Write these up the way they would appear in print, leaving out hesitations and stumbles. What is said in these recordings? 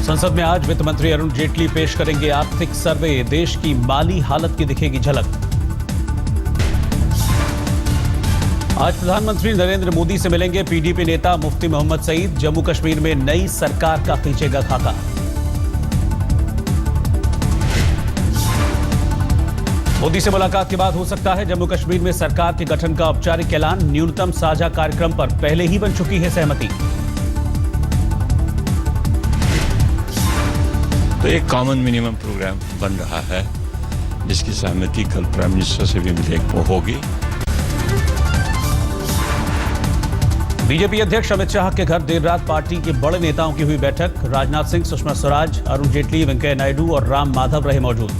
संसद में आज वित्त मंत्री अरुण जेटली पेश करेंगे आर्थिक सर्वे। देश की माली हालत की दिखेगी झलक। आज प्रधानमंत्री नरेंद्र मोदी से मिलेंगे पीडीपी नेता मुफ्ती मोहम्मद सईद। जम्मू कश्मीर में नई सरकार का खींचेगा खाका। मोदी से मुलाकात के बाद हो सकता है जम्मू कश्मीर में सरकार के गठन का औपचारिक ऐलान। न्यूनतम साझा कार्यक्रम पर पहले ही बन चुकी है सहमति। तो एक कॉमन मिनिमम प्रोग्राम बन रहा है जिसकी सहमति कल प्राइम मिनिस्टर से भी मिले होगी। बीजेपी अध्यक्ष अमित शाह के घर देर रात पार्टी के बड़े नेताओं की हुई बैठक। राजनाथ सिंह, सुषमा स्वराज, अरुण जेटली, वेंकैया नायडू और राम माधव रहे मौजूद।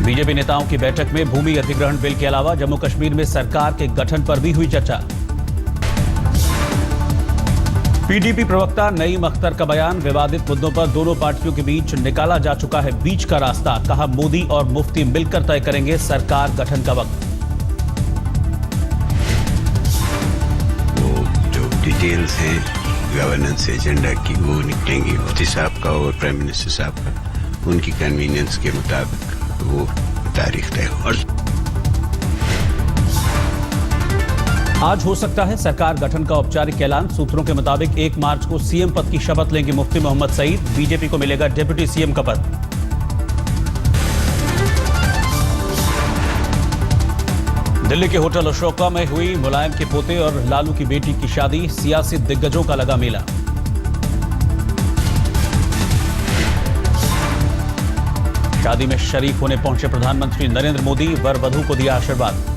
बीजेपी नेताओं की बैठक में भूमि अधिग्रहण बिल के अलावा जम्मू कश्मीर में सरकार के गठन पर भी हुई चर्चा। पीडीपी प्रवक्ता नईम अख्तर का बयान। विवादित मुद्दों पर दोनों पार्टियों के बीच निकाला जा चुका है बीच का रास्ता। कहा, मोदी और मुफ्ती मिलकर तय करेंगे सरकार गठन का वक्त। वो जो डिटेल्स हैं गवर्नेंस एजेंडा की वो निकलेंगी मुफ्ती साहब का और प्राइम मिनिस्टर साहब का। उनकी कन्वीनियंस के मुताबिक वो तारीख तय हो। आज हो सकता है सरकार गठन का औपचारिक ऐलान। सूत्रों के मुताबिक 1 मार्च को सीएम पद की शपथ लेंगे मुफ्ती मोहम्मद सईद। बीजेपी को मिलेगा डिप्टी सीएम का पद। दिल्ली के होटल अशोका में हुई मुलायम के पोते और लालू की बेटी की शादी। सियासी दिग्गजों का लगा मेला। शादी में शरीक होने पहुंचे प्रधानमंत्री नरेंद्र मोदी। वर वधू को दिया आशीर्वाद।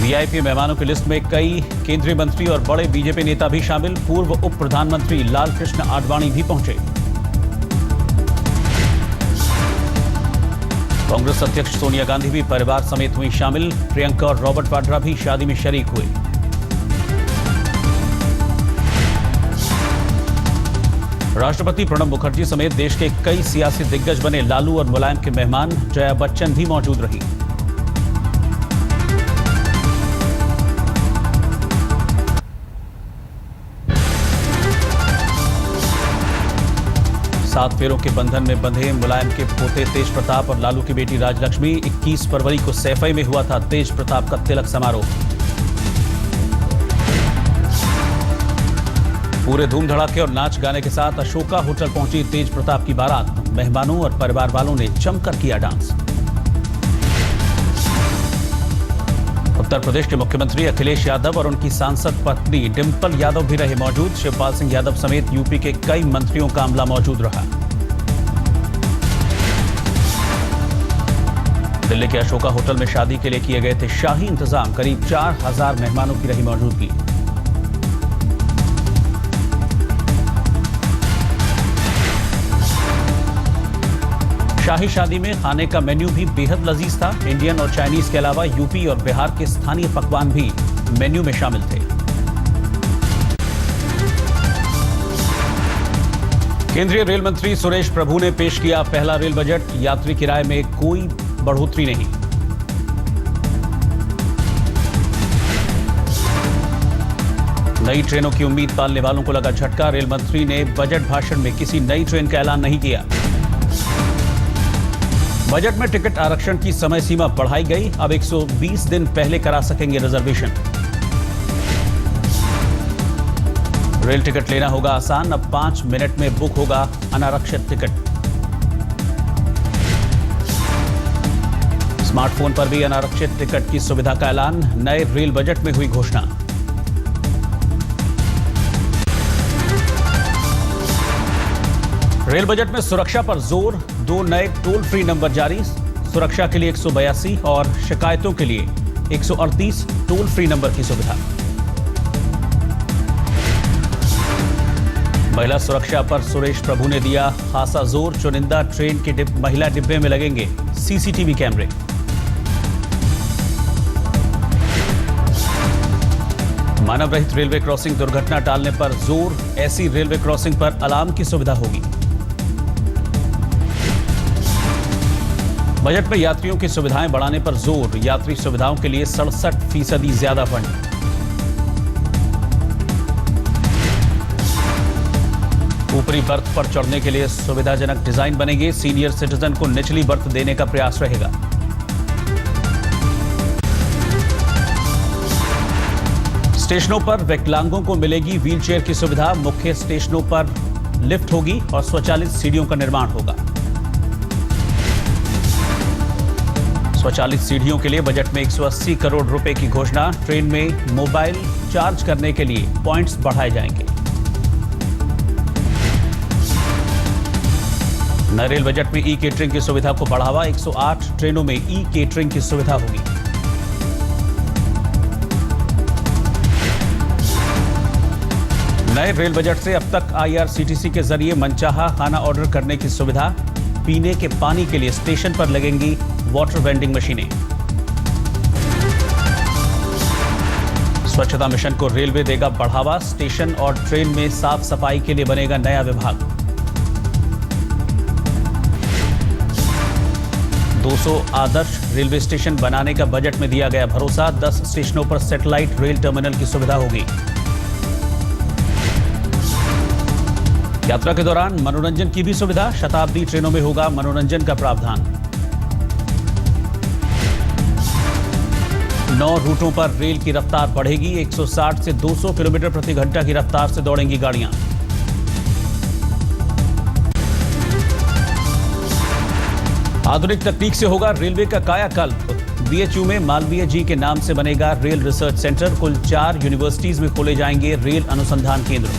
वीआईपी मेहमानों की लिस्ट में कई केंद्रीय मंत्री और बड़े बीजेपी नेता भी शामिल। पूर्व उप प्रधानमंत्री लालकृष्ण आडवाणी भी पहुंचे। कांग्रेस अध्यक्ष सोनिया गांधी भी परिवार समेत हुई शामिल। प्रियंका और रॉबर्ट वाड्रा भी शादी में शरीक हुए। राष्ट्रपति प्रणब मुखर्जी समेत देश के कई सियासी दिग्गज बने लालू और मुलायम के मेहमान। जया बच्चन भी मौजूद रही। सात फेरों के बंधन में बंधे मुलायम के पोते तेज प्रताप और लालू की बेटी राजलक्ष्मी। 21 फरवरी को सैफई में हुआ था तेज प्रताप का तिलक समारोह। पूरे धूम धड़ाके और नाच गाने के साथ अशोका होटल पहुंची तेज प्रताप की बारात। मेहमानों और परिवार वालों ने जमकर किया डांस। उत्तर प्रदेश के मुख्यमंत्री अखिलेश यादव और उनकी सांसद पत्नी डिंपल यादव भी रहे मौजूद। शिवपाल सिंह यादव समेत यूपी के कई मंत्रियों का अमला मौजूद रहा। दिल्ली के अशोका होटल में शादी के लिए किए गए थे शाही इंतजाम। करीब 4000 मेहमानों की रही मौजूदगी। शाही शादी में खाने का मेन्यू भी बेहद लजीज था। इंडियन और चाइनीज के अलावा यूपी और बिहार के स्थानीय पकवान भी मेन्यू में शामिल थे। केंद्रीय रेल मंत्री सुरेश प्रभु ने पेश किया पहला रेल बजट। यात्री किराए में कोई बढ़ोतरी नहीं। नई ट्रेनों की उम्मीद पालने वालों को लगा झटका। रेल मंत्री ने बजट भाषण में किसी नई ट्रेन का ऐलान नहीं किया। बजट में टिकट आरक्षण की समय सीमा बढ़ाई गई। अब 120 दिन पहले करा सकेंगे रिजर्वेशन। रेल टिकट लेना होगा आसान। अब 5 मिनट में बुक होगा अनारक्षित टिकट। स्मार्टफोन पर भी अनारक्षित टिकट की सुविधा का ऐलान। नए रेल बजट में हुई घोषणा। रेल बजट में सुरक्षा पर जोर। 2 नए टोल फ्री नंबर जारी। सुरक्षा के लिए 182 और शिकायतों के लिए 138 टोल फ्री नंबर की सुविधा। महिला सुरक्षा पर सुरेश प्रभु ने दिया खासा जोर। चुनिंदा ट्रेन के महिला डिब्बे में लगेंगे सीसीटीवी कैमरे। मानव रहित रेलवे क्रॉसिंग दुर्घटना टालने पर जोर। ऐसी रेलवे क्रॉसिंग पर अलार्म की सुविधा होगी। बजट में यात्रियों की सुविधाएं बढ़ाने पर जोर। यात्री सुविधाओं के लिए 67% ज्यादा फंड। ऊपरी बर्थ पर चढ़ने के लिए सुविधाजनक डिजाइन बनेंगे। सीनियर सिटीजन को निचली बर्थ देने का प्रयास रहेगा। स्टेशनों पर विकलांगों को मिलेगी व्हीलचेयर की सुविधा। मुख्य स्टेशनों पर लिफ्ट होगी और स्वचालित सीढ़ियों का निर्माण होगा। स्वचालित सीढ़ियों के लिए बजट में 180 करोड़ रुपए की घोषणा। ट्रेन में मोबाइल चार्ज करने के लिए पॉइंट्स बढ़ाए जाएंगे। नए रेल बजट में ई केटरिंग की सुविधा को बढ़ावा। 108 ट्रेनों में ई केटरिंग की सुविधा होगी। नए रेल बजट से अब तक आईआरसीटीसी के जरिए मनचाहा खाना ऑर्डर करने की सुविधा। पीने के पानी के लिए स्टेशन पर लगेंगी वाटर वेंडिंग मशीनें। स्वच्छता मिशन को रेलवे देगा बढ़ावा। स्टेशन और ट्रेन में साफ सफाई के लिए बनेगा नया विभाग। 200 आदर्श रेलवे स्टेशन बनाने का बजट में दिया गया भरोसा। 10 स्टेशनों पर सैटेलाइट रेल टर्मिनल की सुविधा होगी। यात्रा के दौरान मनोरंजन की भी सुविधा। शताब्दी ट्रेनों में होगा मनोरंजन का प्रावधान। 9 रूटों पर रेल की रफ्तार बढ़ेगी। 160 से 200 किलोमीटर प्रति घंटा की रफ्तार से दौड़ेंगी गाड़ियां। आधुनिक तकनीक से होगा रेलवे का कायाकल्प। बीएचयू में मालवीय जी के नाम से बनेगा रेल रिसर्च सेंटर। कुल 4 यूनिवर्सिटीज में खोले जाएंगे रेल अनुसंधान केंद्र।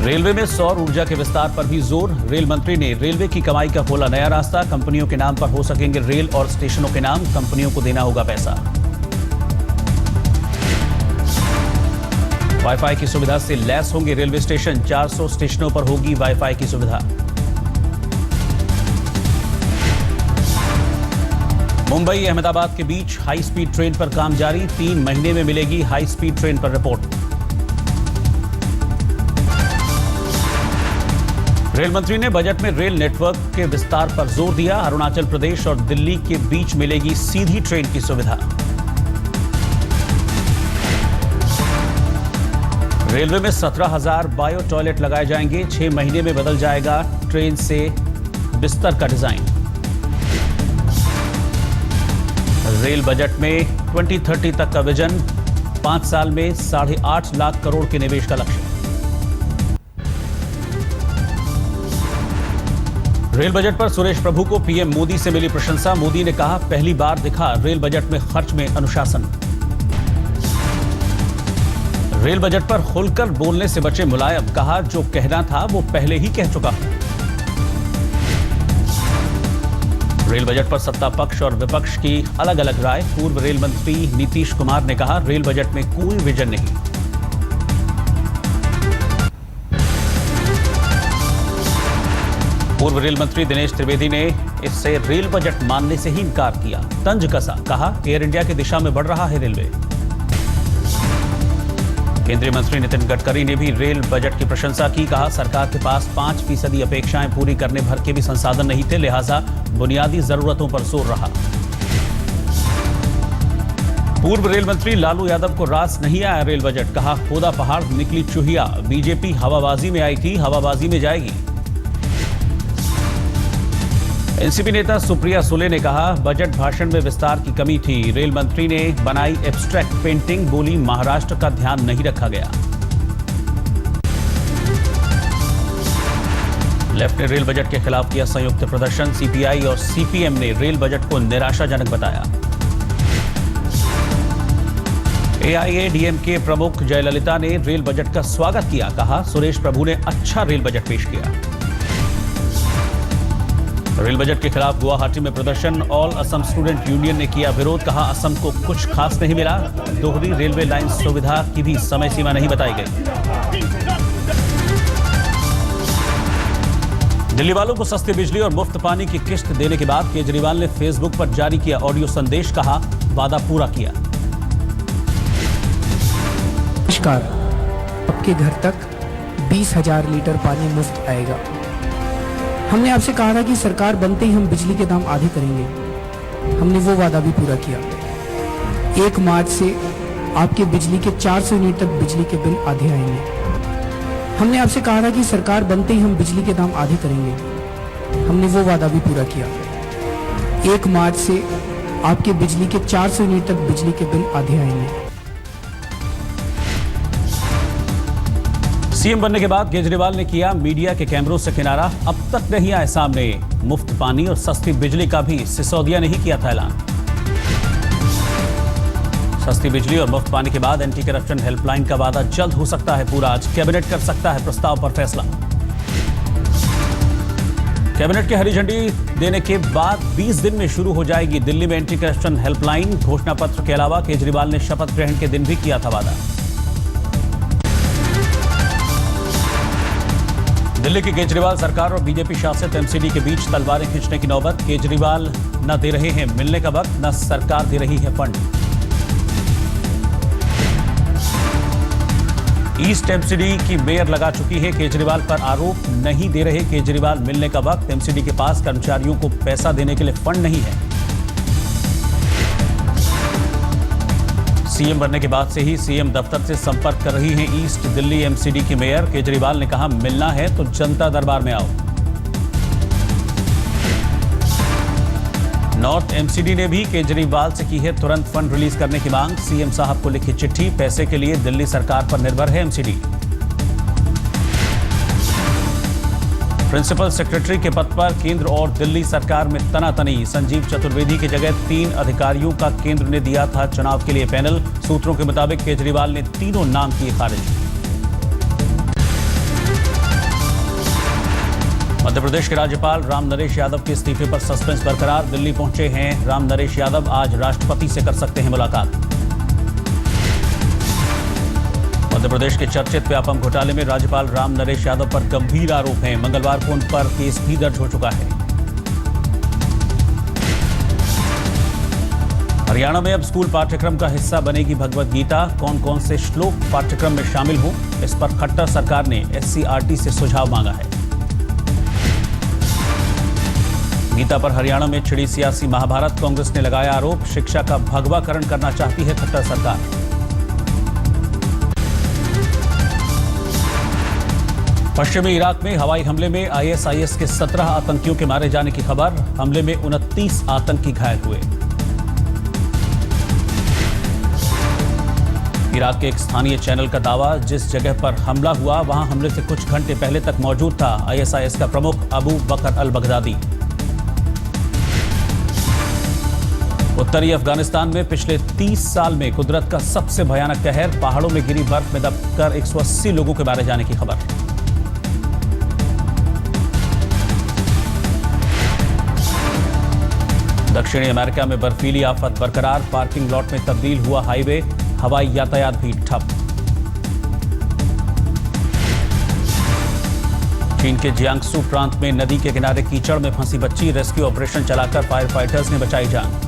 रेलवे में सौर ऊर्जा के विस्तार पर भी जोर। रेल मंत्री ने रेलवे की कमाई का खोला नया रास्ता। कंपनियों के नाम पर हो सकेंगे रेल और स्टेशनों के नाम। कंपनियों को देना होगा पैसा। वाईफाई की सुविधा से लैस होंगे रेलवे स्टेशन। 400 स्टेशनों पर होगी वाईफाई की सुविधा। मुंबई अहमदाबाद के बीच हाई स्पीड ट्रेन पर काम जारी। 3 महीने में मिलेगी हाई स्पीड ट्रेन पर रिपोर्ट। रेल मंत्री ने बजट में रेल नेटवर्क के विस्तार पर जोर दिया। अरुणाचल प्रदेश और दिल्ली के बीच मिलेगी सीधी ट्रेन की सुविधा। रेलवे में 17,000 बायो टॉयलेट लगाए जाएंगे। 6 महीने में बदल जाएगा ट्रेन से बिस्तर का डिजाइन। रेल बजट में 2030 तक का विजन। 5 साल में 8.5 लाख करोड़ के निवेश का लक्ष्य। रेल बजट पर सुरेश प्रभु को पीएम मोदी से मिली प्रशंसा। मोदी ने कहा, पहली बार दिखा रेल बजट में खर्च में अनुशासन। रेल बजट पर खुलकर बोलने से बचे मुलायम। कहा, जो कहना था वो पहले ही कह चुका हूं। रेल बजट पर सत्ता पक्ष और विपक्ष की अलग अलग राय। पूर्व रेल मंत्री नीतीश कुमार ने कहा, रेल बजट में कोई विजन नहीं। पूर्व रेल मंत्री दिनेश त्रिवेदी ने इससे रेल बजट मानने से ही इनकार किया। तंज कसा। कहा, एयर इंडिया की दिशा में बढ़ रहा है रेलवे। केंद्रीय मंत्री नितिन गडकरी ने भी रेल बजट की प्रशंसा की। कहा, सरकार के पास 5% अपेक्षाएं पूरी करने भर के भी संसाधन नहीं थे, लिहाजा बुनियादी जरूरतों पर जोर रहा। पूर्व रेल मंत्री लालू यादव को रास नहीं आया रेल बजट। कहा, खोदा पहाड़ निकली चूहिया। बीजेपी हवाबाजी में आई थी, हवाबाजी में जाएगी। एनसीपी नेता सुप्रिया सुले ने कहा, बजट भाषण में विस्तार की कमी थी। रेल मंत्री ने बनाई एब्स्ट्रैक्ट पेंटिंग। बोली, महाराष्ट्र का ध्यान नहीं रखा गया। लेफ्ट ने रेल बजट के खिलाफ किया संयुक्त प्रदर्शन। सीपीआई और सीपीएम ने रेल बजट को निराशाजनक बताया। एआईएडीएमके प्रमुख जयललिता ने रेल बजट का स्वागत किया। कहा, सुरेश प्रभु ने अच्छा रेल बजट पेश किया। रेल बजट के खिलाफ गुवाहाटी में प्रदर्शन। ऑल असम स्टूडेंट यूनियन ने किया विरोध। कहा, असम को कुछ खास नहीं मिला। दोहरी रेलवे लाइन सुविधा की भी समय सीमा नहीं बताई गई। दिल्ली वालों को सस्ती बिजली और मुफ्त पानी की किस्त देने के बाद केजरीवाल ने फेसबुक पर जारी किया ऑडियो संदेश। कहा, वादा पूरा किया। नमस्कार, आपके घर तक 20,000 लीटर पानी मुफ्त आएगा। हमने आपसे कहा था कि सरकार बनते ही हम बिजली के दाम आधे करेंगे। हमने वो वादा भी पूरा किया। 1 मार्च से आपके बिजली के 400 यूनिट तक बिजली के बिल आधे आएंगे। हमने आपसे कहा था कि सरकार बनते ही हम बिजली के दाम आधे करेंगे। हमने वो वादा भी पूरा किया। 1 मार्च से आपके बिजली के 400 यूनिट तक बिजली के बिल आधे आएंगे। सीएम बनने के बाद केजरीवाल ने किया मीडिया के कैमरों से किनारा। अब तक नहीं आए सामने मुफ्त पानी और सस्ती बिजली का भी सिसोदिया ने ही किया था ऐलान। सस्ती बिजली और मुफ्त पानी के बाद एंटी करप्शन हेल्पलाइन का वादा जल्द हो सकता है पूरा। आज कैबिनेट कर सकता है प्रस्ताव पर फैसला। कैबिनेट की हरी झंडी देने के बाद 20 दिन में शुरू हो जाएगी दिल्ली में एंटी करप्शन हेल्पलाइन। घोषणा पत्र के अलावा केजरीवाल ने शपथ ग्रहण के दिन भी किया था वादा। दिल्ली की केजरीवाल सरकार और बीजेपी शासित एमसीडी के बीच तलवारें खींचने की नौबत। केजरीवाल न दे रहे हैं मिलने का वक्त, न सरकार दे रही है फंड। ईस्ट एमसीडी की मेयर लगा चुकी है केजरीवाल पर आरोप। नहीं दे रहे केजरीवाल मिलने का वक्त। एमसीडी के पास कर्मचारियों को पैसा देने के लिए फंड नहीं है। सीएम बनने के बाद से ही सीएम दफ्तर से संपर्क कर रही हैं ईस्ट दिल्ली एमसीडी की मेयर। केजरीवाल ने कहा मिलना है तो जनता दरबार में आओ। नॉर्थ एमसीडी ने भी केजरीवाल से की है तुरंत फंड रिलीज करने की मांग। सीएम साहब को लिखी चिट्ठी। पैसे के लिए दिल्ली सरकार पर निर्भर है एमसीडी। प्रिंसिपल सेक्रेटरी के पद पर केंद्र और दिल्ली सरकार में तनातनी। संजीव चतुर्वेदी की जगह 3 अधिकारियों का केंद्र ने दिया था चुनाव के लिए पैनल। सूत्रों के मुताबिक केजरीवाल ने तीनों नाम किए खारिज। मध्य प्रदेश के राज्यपाल राम नरेश यादव के इस्तीफे पर सस्पेंस बरकरार। दिल्ली पहुंचे हैं राम नरेश यादव। आज राष्ट्रपति से कर सकते हैं मुलाकात। मध्य प्रदेश के चर्चित व्यापम घोटाले में राज्यपाल राम नरेश यादव पर गंभीर आरोप हैं। मंगलवार को उन पर केस भी दर्ज हो चुका है। हरियाणा में अब स्कूल पाठ्यक्रम का हिस्सा बनेगी भगवत गीता। कौन कौन से श्लोक पाठ्यक्रम में शामिल हों, इस पर खट्टर सरकार ने एससीईआरटी से सुझाव मांगा है। गीता पर हरियाणा में छिड़ी सियासी महाभारत। कांग्रेस ने लगाया आरोप। शिक्षा का भगवाकरण करना चाहती है खट्टर सरकार। पश्चिमी इराक में हवाई हमले में आईएसआईएस के 17 आतंकियों के मारे जाने की खबर। हमले में 29 आतंकी घायल हुए। इराक के एक स्थानीय चैनल का दावा, जिस जगह पर हमला हुआ वहां हमले से कुछ घंटे पहले तक मौजूद था आईएसआईएस का प्रमुख अबू बकर अल बगदादी। उत्तरी अफगानिस्तान में पिछले 30 साल में कुदरत का सबसे भयानक कहर। पहाड़ों में गिरी बर्फ में दबकर 180 लोगों के मारे जाने की खबर। दक्षिणी अमेरिका में बर्फीली आफत बरकरार। पार्किंग लॉट में तब्दील हुआ हाईवे। हवाई यातायात भी ठप। चीन के जियांगसू प्रांत में नदी के किनारे कीचड़ में फंसी बच्ची। रेस्क्यू ऑपरेशन चलाकर फायर फाइटर्स ने बचाई जान।